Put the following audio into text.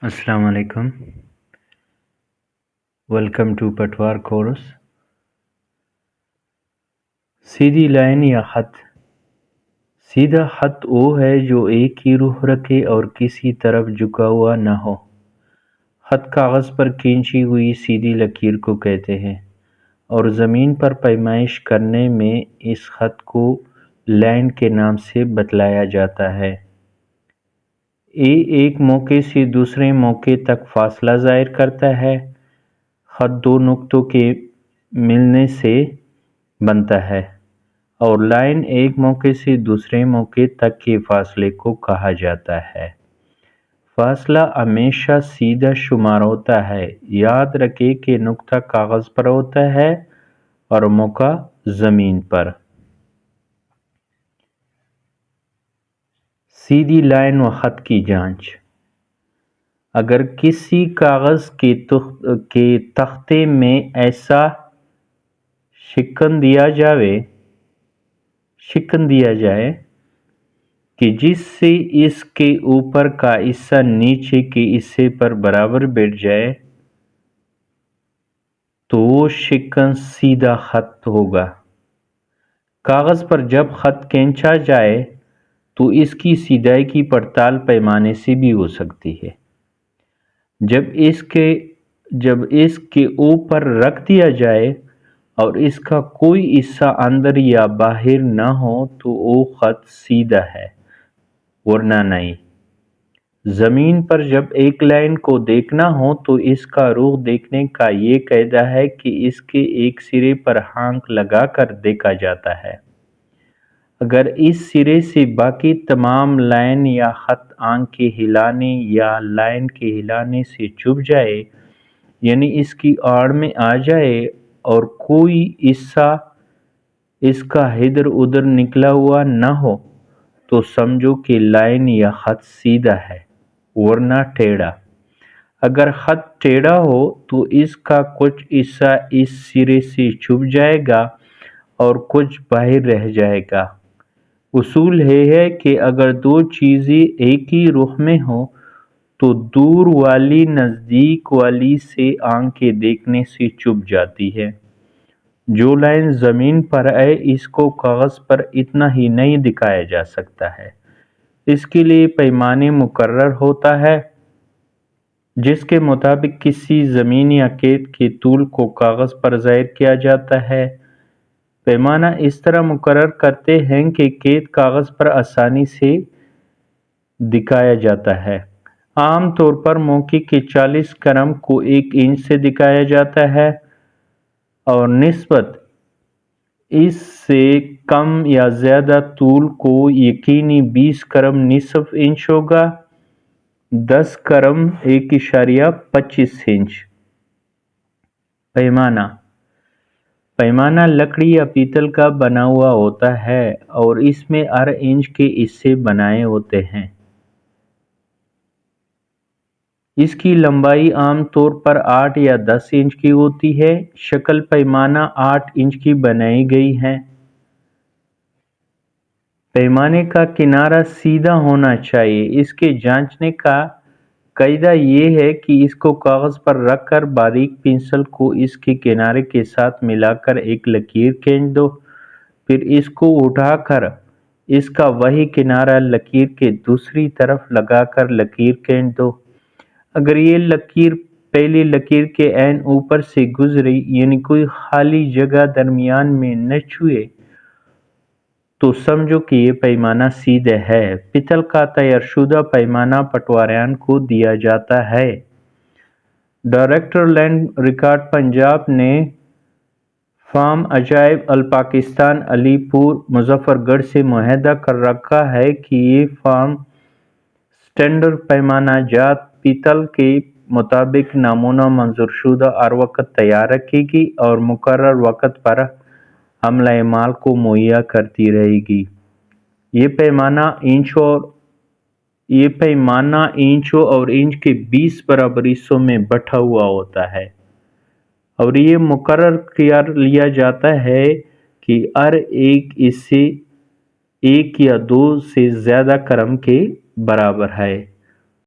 Assalamu alaikum. Welcome to Patwar course. Sidhi line या खत। सीधा खत वो है जो एक ही रुख रखे और किसी तरफ झुका हुआ न हो। खत कागज़ पर खींची हुई सीधी लकीर को कहते हैं और ज़मीन पर पैमाइश करने में इस खत को लाइन के नाम से बतलाया जाता है। एक मौके से दूसरे मौके तक फासला ज़ाहिर करता है। खत दो नुक्तों के मिलने से बनता है और लाइन एक मौके से दूसरे मौके तक के फासले को कहा जाता है। फासला हमेशा सीधा शुमार होता है। याद रखें कि नुक्ता कागज़ पर होता है और मौका ज़मीन पर। सीधी लाइन व खत की जांच। अगर किसी कागज़ के तख्ते में ऐसा शिकन दिया जाए कि जिससे इसके ऊपर का हिस्सा नीचे के हिस्से पर बराबर बैठ जाए तो वो शिकन सीधा खत होगा। कागज़ पर जब खत खींचा जाए तो इसकी सीधाई की पड़ताल पैमाने से भी हो सकती है। जब इसके ऊपर रख दिया जाए और इसका कोई हिस्सा अंदर या बाहर न हो तो वो खत सीधा है वरना नहीं। ज़मीन पर जब एक लाइन को देखना हो तो इसका रुख देखने का ये कायदा है कि इसके एक सिरे पर आंख लगाकर देखा जाता है। अगर इस सिरे से बाकी तमाम लाइन या खत आंख के हिलाने या लाइन के हिलाने से चुभ जाए यानी इसकी आड़ में आ जाए और कोई हिस्सा इसका इधर उधर निकला हुआ न हो तो समझो कि लाइन या खत सीधा है वरना टेढ़ा। अगर खत टेढ़ा हो तो इसका कुछ हिस्सा इस सिरे से चुभ जाएगा और कुछ बाहर रह जाएगा। उसूल है कि अगर दो चीज़ें एक ही रुख में हो तो दूर वाली नज़दीक वाली से आंखें देखने से चुभ जाती है। जो लाइन ज़मीन पर है इसको कागज़ पर इतना ही नहीं दिखाया जा सकता है। इसके लिए पैमाने मुकर्रर होता है जिसके मुताबिक किसी ज़मीन या खेत के तूल को कागज़ पर ज़ाहिर किया जाता है। पैमाना इस तरह मुकर्रर करते हैं कि खेत कागज़ पर आसानी से दिखाया जाता है। आम तौर पर मौके के 40 क्रम को 1 इंच से दिखाया जाता है और निस्बत इससे कम या ज़्यादा तूल को यकीनी 20 क्रम निसफ इंच होगा, 10 क्रम 1.25 इंच। पैमाना लकड़ी या पीतल का बना हुआ होता है और इसमें हर इंच के हिस्से बनाए होते हैं। इसकी लंबाई आमतौर पर 8 या 10 इंच की होती है। शक्ल पैमाना 8 इंच की बनाई गई है। पैमाने का किनारा सीधा होना चाहिए। इसके जांचने का कायदा ये है कि इसको कागज़ पर रखकर बारीक पेंसिल को इसके किनारे के साथ मिलाकर एक लकीर खींच दो। फिर इसको उठाकर इसका वही किनारा लकीर के दूसरी तरफ लगाकर लकीर खींच दो। अगर ये लकीर पहली लकीर के ऐन ऊपर से गुजरी यानी कोई खाली जगह दरमियान में न छुए तो समझो कि ये पैमाना सीधा है। पितल का तैयारशुदा पैमाना पटवारियान को दिया जाता है। डायरेक्टर लैंड रिकॉर्ड पंजाब ने फार्म अजायब अल पाकिस्तान अलीपुर मुजफ्फरगढ़ से मुआहदा कर रखा है कि ये फार्म स्टैंडर्ड पैमाना जात पीतल के मुताबिक नमूना मंजूरशुदा हर वक्त तैयार रखेगी और मुकर्रर वक्त पर हमला माल को मुहैया करती रहेगी। ये पैमाना इंचों और इंच के 20 बराबर हिस्सों में बटा हुआ होता है और ये मुकर्रर कर लिया जाता है कि हर एक हिस्से 1 या 2 से ज़्यादा क्रम के बराबर है।